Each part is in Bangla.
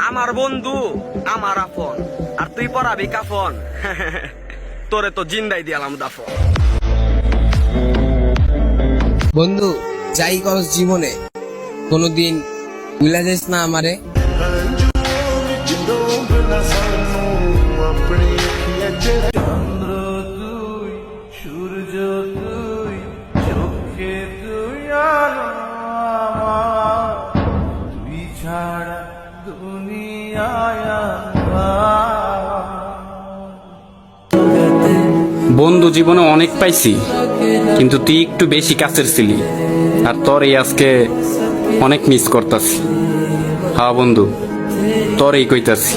আমার বন্ধু আমার আপন, আর তুই পড়াবি কাফন। তোরে তো জিন্দাই দিয়ালাম দাফন। বন্ধু, যাই করস জীবনে কোনোদিন ভুলা যাস না আমারে। চন্দ্র তুই, সূর্য তুই, চোখে তুই আলো আমার, তুই ছাড়া দুনিয়ায় বন্ধু জীবনে অনেক পাইছি, কিন্তু তুই একটু বেশি কাছের ছিলি, আর তোর এই আজকে অনেক মিস করতাছি। হ্যাঁ বন্ধু, তোর এই কইতাছি।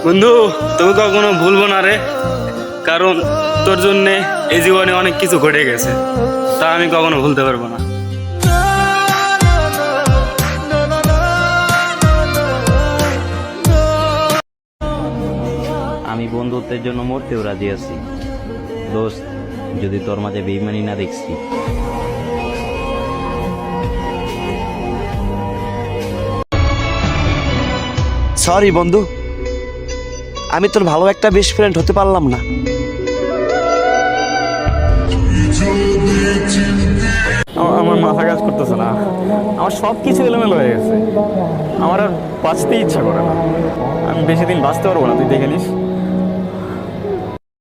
বন্ধু, তোকে কখনো ভুলবো না রে, কারণ তোর জন্যে এই জীবনে অনেক কিছু ঘটে গেছে, তা আমি কখনো ভুলতে পারবো না। আমি বন্ধুত্বের জন্য মরতেও রাজি আছি দোস্ত, যদি তোর মাঝে বেইমানি না দেখছি। সরি বন্ধু, আমি তোর ভালো একটা বেস্ট ফ্রেন্ড হতে পারলাম না। আমার মাথা কাজ করতেছে না, আমার সব কিছু এলোমেলো হয়ে গেছে, আমার আর বাঁচতে ইচ্ছা করে না। আমি বেশি দিন বাঁচতে পারবো না, তুই দেখে নিস।